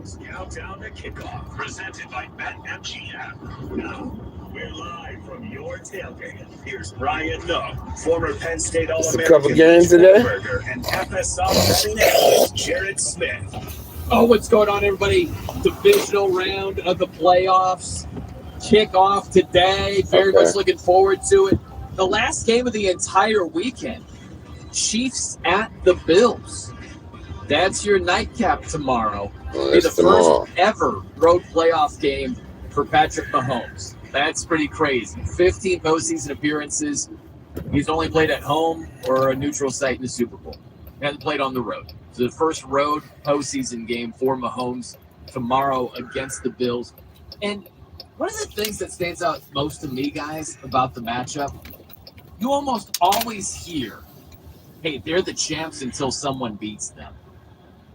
Bills countdown to kickoff, presented by BetMGM. Now, we're live from your tailgate. Here's Brian Nook, former Penn State All-American games today. and FSR betting analyst Jared Smith. Oh, what's going on, everybody? Divisional round of the playoffs kick off today. Very much looking forward to it. The last game of the entire weekend. Chiefs at the Bills. That's your nightcap tomorrow. Be the first ever road playoff game for Patrick Mahomes. That's pretty crazy. 15 postseason appearances. He's only played at home or a neutral site in the Super Bowl. He hasn't played on the road. So the first road postseason game for Mahomes tomorrow against the Bills. And one of the things that stands out most to me, guys, about the matchup, you almost always hear, hey, they're the champs until someone beats them.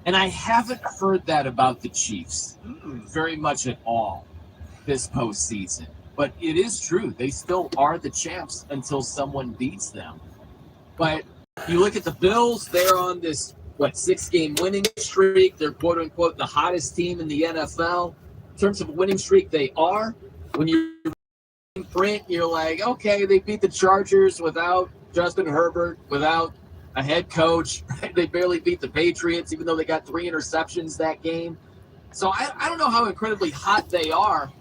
And I haven't heard that about the Chiefs very much at all this postseason. But it is true. They still are the champs until someone beats them. But you look at the Bills, they're on this, 6-game winning streak. They're, quote-unquote, the hottest team in the NFL. In terms of a winning streak, they are. When you're in print, you're like, okay, they beat the Chargers without Justin Herbert, without a head coach. They barely beat the Patriots, even though they got 3 interceptions that game. So I don't know how incredibly hot they are.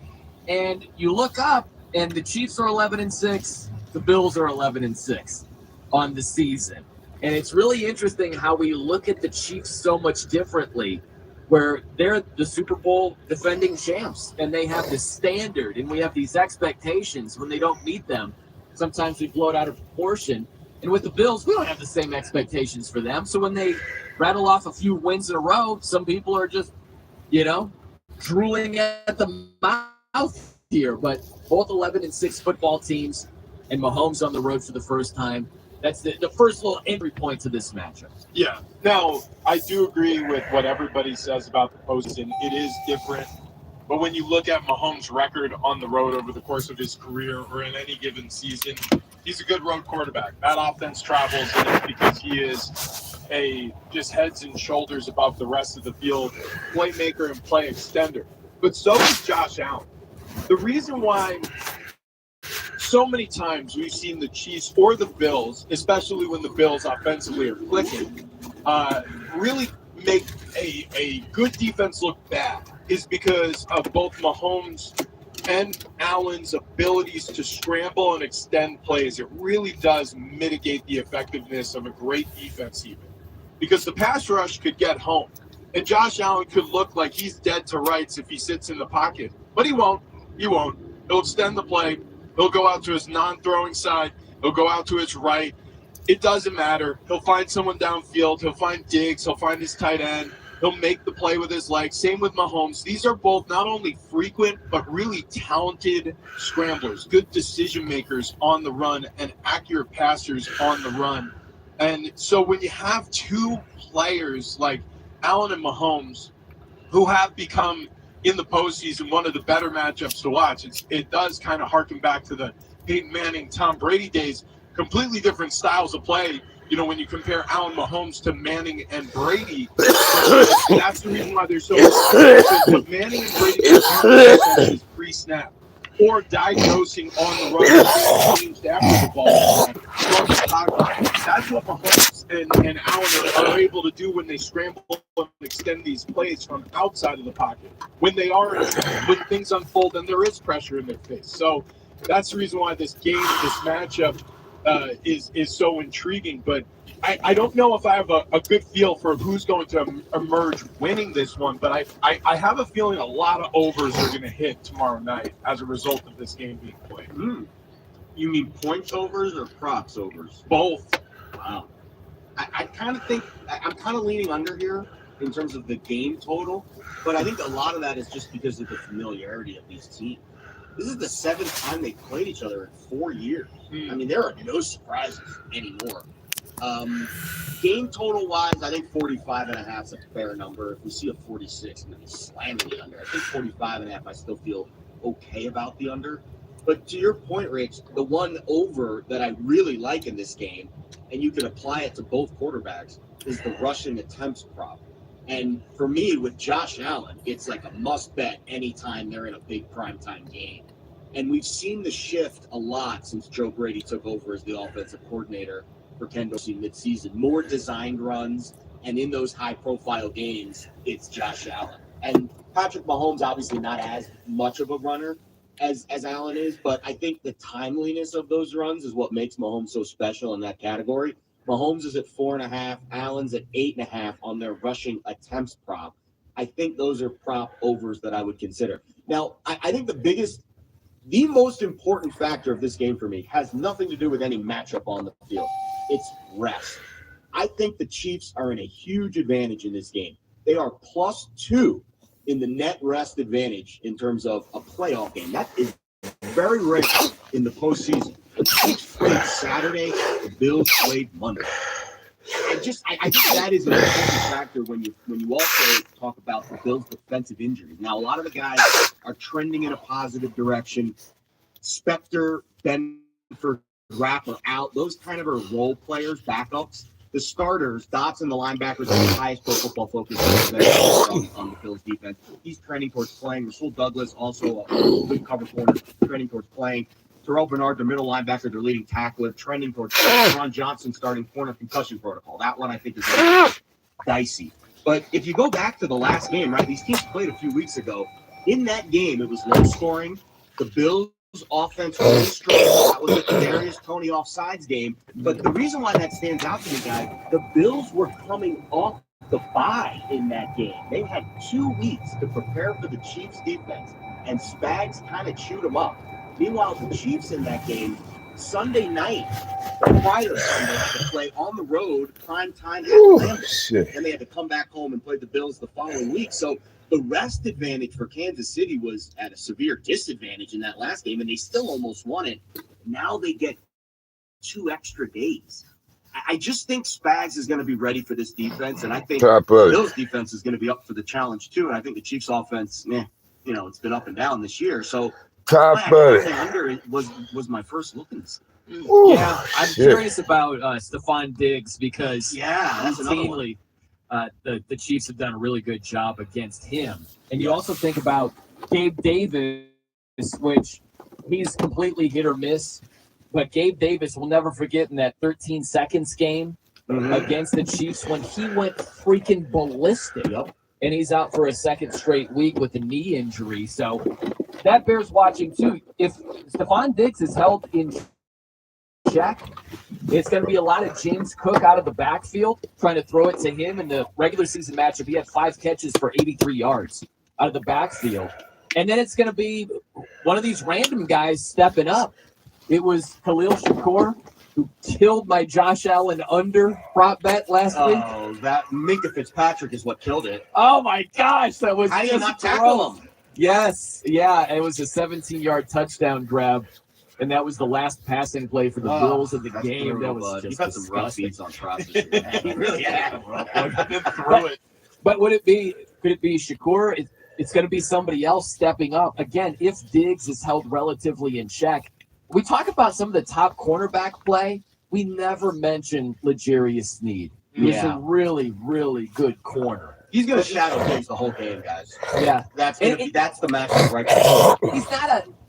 And you look up, and the Chiefs are 11-6. The Bills are 11-6 on the season. And it's really interesting how we look at the Chiefs so much differently, where they're the Super Bowl defending champs, and they have this standard, and we have these expectations. When they don't meet them, sometimes we blow it out of proportion. And with the Bills, we don't have the same expectations for them. So when they rattle off a few wins in a row, some people are just, drooling at the mouth here. But both 11-6 football teams, and Mahomes on the road for the first time. That's the first little entry point to this matchup. Yeah. Now, I do agree with what everybody says about the postseason. It is different. But when you look at Mahomes' record on the road over the course of his career or in any given season, he's a good road quarterback. That offense travels, and it's because he is just heads and shoulders above the rest of the field, playmaker and play extender. But so is Josh Allen. The reason why so many times we've seen the Chiefs or the Bills, especially when the Bills offensively are clicking, really make a good defense look bad is because of both Mahomes and Allen's abilities to scramble and extend plays. It really does mitigate the effectiveness of a great defense even. Because the pass rush could get home. And Josh Allen could look like he's dead to rights if he sits in the pocket. But he won't. He won't. He'll extend the play. He'll go out to his non-throwing side. He'll go out to his right. It doesn't matter. He'll find someone downfield. He'll find Diggs. He'll find his tight end. He'll make the play with his legs. Same with Mahomes. These are both not only frequent, but really talented scramblers, good decision makers on the run, and accurate passers on the run. And so when you have two players like Allen and Mahomes, who have become in the postseason one of the better matchups to watch, it does kind of harken back to the Peyton Manning, Tom Brady days. Completely different styles of play. When you compare Allen Mahomes to Manning and Brady, that's the reason why they're so good. Manning and Brady is pre-snap or diagnosing on the run changed after the ball from the pocket. That's what Mahomes and Allen are able to do when they scramble and extend these plays from outside of the pocket. When things unfold and there is pressure in their face. So that's the reason why this matchup is so intriguing. But I don't know if I have a good feel for who's going to emerge winning this one, but I have a feeling a lot of overs are going to hit tomorrow night as a result of this game being played. You mean points overs or props overs? Both. Wow. I kind of think I'm kind of leaning under here in terms of the game total, but I think a lot of that is just because of the familiarity of these teams. This is the 7th time they played each other in 4 years. I mean, there are no surprises anymore. Game total wise, I think 45.5 is a fair number. If we see a 46, I'm going to be slamming the under. I think 45.5, I still feel okay about the under. But to your point, Rich, the one over that I really like in this game, and you can apply it to both quarterbacks, is the rushing attempts prop. And for me, with Josh Allen, it's like a must bet anytime they're in a big primetime game. And we've seen the shift a lot since Joe Brady took over as the offensive coordinator for Ken Dorsey midseason. More designed runs, and in those high-profile games, it's Josh Allen. And Patrick Mahomes, obviously not as much of a runner as Allen is, but I think the timeliness of those runs is what makes Mahomes so special in that category. Mahomes is at 4.5. Allen's at 8.5 on their rushing attempts prop. I think those are prop overs that I would consider. Now, I think the most important factor of this game for me has nothing to do with any matchup on the field. It's rest. I think the Chiefs are in a huge advantage in this game. They are +2 in the net rest advantage in terms of a playoff game. That is very rare in the postseason. The Chiefs played Saturday, the Bills played Monday. I think that is an important factor when you also talk about the Bills' defensive injuries. Now, a lot of the guys are trending in a positive direction. Spector, Benford, Rapper out. Those kind of are role players, backups. The starters, Dotson, the linebackers, are the highest Pro Football Focus on the Bills' defense. He's trending towards playing. Rasul Douglas, also a good cover corner, trending towards playing. Terrell Bernard, the middle linebacker, their leading tackler, trending towards Ron Johnson starting corner concussion protocol. That one I think is really dicey. But if you go back to the last game, right, these teams played a few weeks ago. In that game, it was low scoring. The Bills' offense was really strong. That was a Darius Toney offsides game. But the reason why that stands out to me, guys, the Bills were coming off the bye in that game. They had 2 weeks to prepare for the Chiefs' defense, and Spags kind of chewed them up. Meanwhile, the Chiefs in that game, Sunday night, prior Sunday, had to play on the road, prime time at Lambeau. And they had to come back home and play the Bills the following week. So the rest advantage for Kansas City was at a severe disadvantage in that last game, and they still almost won it. Now they get 2 extra days. I just think Spags is going to be ready for this defense, and I think the Bills' defense is going to be up for the challenge too. And I think the Chiefs' offense, it's been up and down this year. So under was my first look in this. Yeah, I'm curious about Stephon Diggs because routinely the Chiefs have done a really good job against him. And you also think about Gabe Davis, which he's completely hit or miss. But Gabe Davis will never forget in that 13 seconds game against the Chiefs when he went freaking ballistic. Yep. And he's out for a second straight week with a knee injury. So that bears watching, too. If Stephon Diggs is held in check, it's going to be a lot of James Cook out of the backfield trying to throw it to him. In the regular season matchup, he had 5 catches for 83 yards out of the backfield. And then it's going to be one of these random guys stepping up. It was Khalil Shakur who killed my Josh Allen under prop bet last week. Oh, that Minka Fitzpatrick is what killed it. Oh, my gosh. That was How do you not tackle him? Yes. Yeah, it was a 17-yard touchdown grab, and that was the last passing play for the Bills of the game. Brutal, that was just just You've had some rough beats on process. He really had. But could it be Shakur? It's going to be somebody else stepping up. Again, if Diggs is held relatively in check. We talk about some of the top cornerback play. We never mention L'Jarius Sneed. He's a really, really good corner. He's going to shadow Diggs the whole game, guys. Yeah, that's the matchup right there.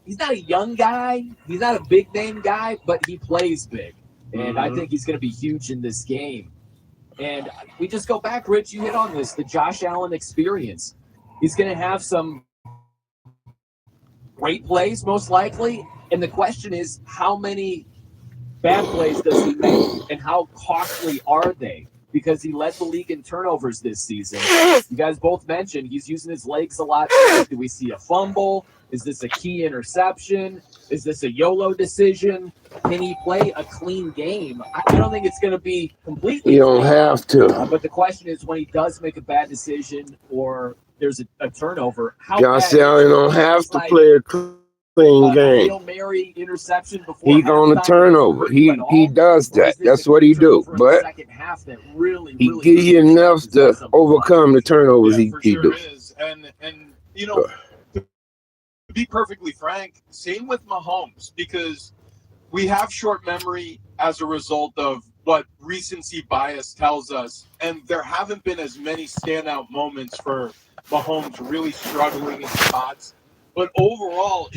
He's not a young guy. He's not a big name guy, but he plays big, and I think he's going to be huge in this game. And we just go back, Rich. You hit on this, the Josh Allen experience. He's going to have some great plays, most likely. And the question is, how many bad plays does he make, and how costly are they? Because he led the league in turnovers this season. You guys both mentioned he's using his legs a lot. Do we see a fumble? Is this a key interception? Is this a YOLO decision? Can he play a clean game? I don't think it's going to be completely. You don't have to. But the question is, when he does make a bad decision or there's a turnover, how Josh Allen don't have to play a clean game. Hail Mary interception before he's on the turnover. He does that. That's what he do. But he give you enough to overcome the turnovers he do. And to be perfectly frank, same with Mahomes, because we have short memory as a result of what recency bias tells us, and there haven't been as many standout moments for Mahomes really struggling in spots. But overall,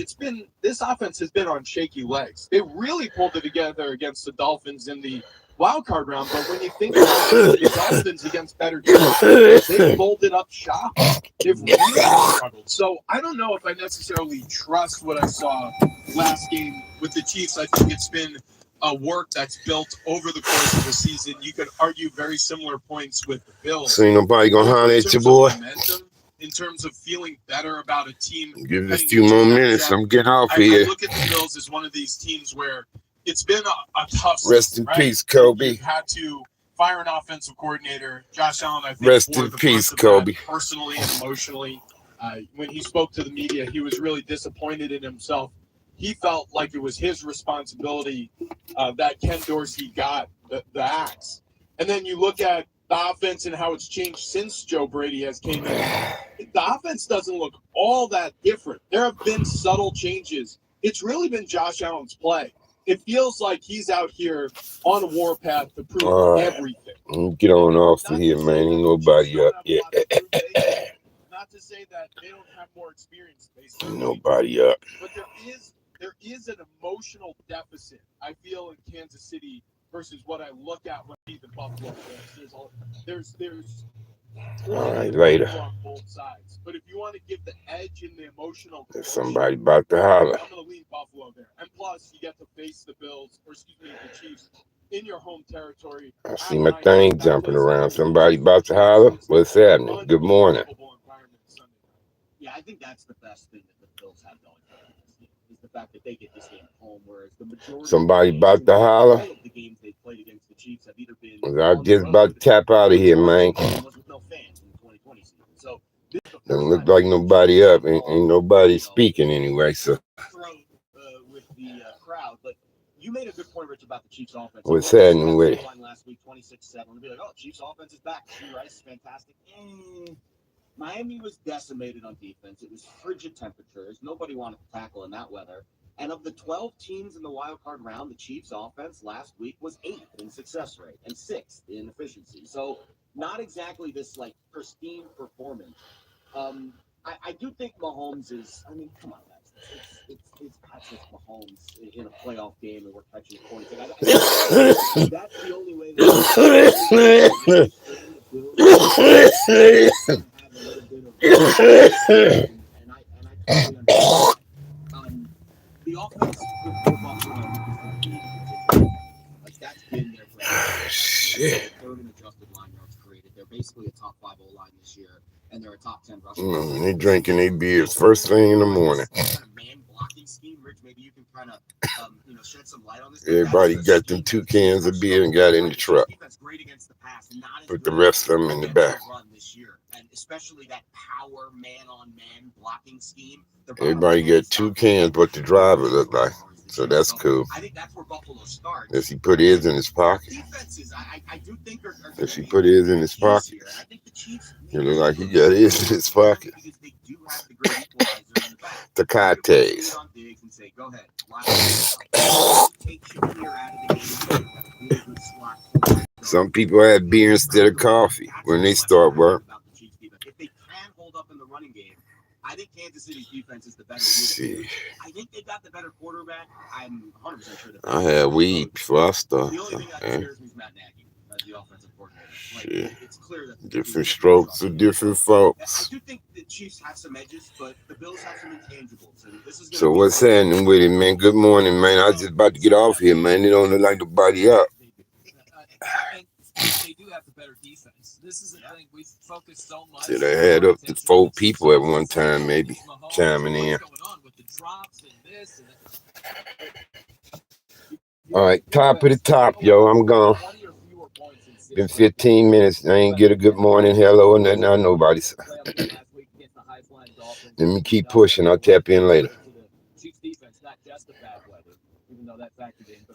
this offense has been on shaky legs. They really pulled it together against the Dolphins in the wild card round. But when you think about the Dolphins against better teams, they folded up shop. They've really struggled. So I don't know if I necessarily trust what I saw last game with the Chiefs. I think it's been a work that's built over the course of the season. You could argue very similar points with the Bills. So ain't nobody gonna holler at your boy. In terms of feeling better about a team. Give it a few more minutes. I'm getting off here. I look at the Bills as one of these teams where it's been a tough Rest in peace, Kobe. You've had to fire an offensive coordinator. Josh Allen, I think, rest in peace, Kobe. Personally and emotionally. When he spoke to the media, he was really disappointed in himself. He felt like it was his responsibility that Ken Dorsey got the axe. And then you look at the offense and how it's changed since Joe Brady has came in. The offense doesn't look all that different. There have been subtle changes. It's really been Josh Allen's play. It feels like he's out here on a warpath to prove everything. Get on off of here, man. Ain't nobody up yet. Not to say that they don't have more experience. Ain't nobody up. But there is an emotional deficit, I feel, in Kansas City versus what I look at when I see the Buffalo Bills. There's all right, later. On both sides. But if you want to give the edge in the emotional, there's somebody about to holler. I'm going to lean Buffalo there. And plus, you get to face the Bills, or excuse me, the Chiefs in your home territory. I see my thing jumping around. Somebody about to holler. What's happening? Good morning. Yeah, I think that's the best thing that the Bills have going for them is the fact that they get this game at home, whereas the majority somebody about to holler. All of the games they played against the Chiefs have either been I'm just about to tap out of here, man. With no fans in the 2020 season. So doesn't look like nobody up. Ain't nobody speaking anyway. So with the crowd, but you made a good point, Rich, about the Chiefs' offense. What's happening with it? Last week, 26-7. We'll be like, oh, Chiefs' offense is back. Rice is fantastic. Miami was decimated on defense. It was frigid temperatures. Nobody wanted to tackle in that weather. And of the 12 teams in the wild card round, the Chiefs' offense last week was 8th in success rate and 6th in efficiency. So not exactly this like pristine performance. I do think Mahomes is. I mean, come on, guys. It's Patrick Mahomes in a playoff game, and we're catching points. That's the only way. And I totally understand. The offense for Buffalo is the key. Like that's been their plan. Shit. Third and adjusted line yards created. They're basically a top 5 O-line this year, and they're a top 10 rushing. They drinking their beers first thing in the morning. Man blocking scheme, Rich. Maybe you can kind of shed some light on this. Everybody got them 2 cans of beer and got in the truck. Great against the pass, put the rest of them in the back. This year, and especially that power man-on-man blocking scheme. Everybody got 2 cans, but the driver look like. So that's cool. I think that's where Buffalo starts. Does he put his in his pocket? Defenses, I do think are Does he put his in his pocket? I think the Chiefs. It look like he got his in his pocket. Because they do have the great equalizer in the back. Tecates. Go ahead. Take Shakir out of the game. Some people have beer instead of coffee when they start work. If they can hold up in the running game, I think Kansas City's defense is the better unit. I think they got the better quarterback. I'm 100% sure that I had weed before I started. The only thing that scares me is Matt Nagy as the offensive coordinator. Like, it's clear that different strokes for different folks. I do think the Chiefs have some edges, but the Bills have some intangibles. And this is so what's happening with it, man? Good morning, man. I was just about to get off here, man. They don't look like nobody up. They do have the better defense. This is the thing. We focus so much. So they had up to 4 people at one time, maybe chiming in. All right, top of the top, yo. I'm gone. Been 15 minutes. I ain't get a good morning, hello, and nothing. Nobody. Let me keep pushing. I'll tap in later.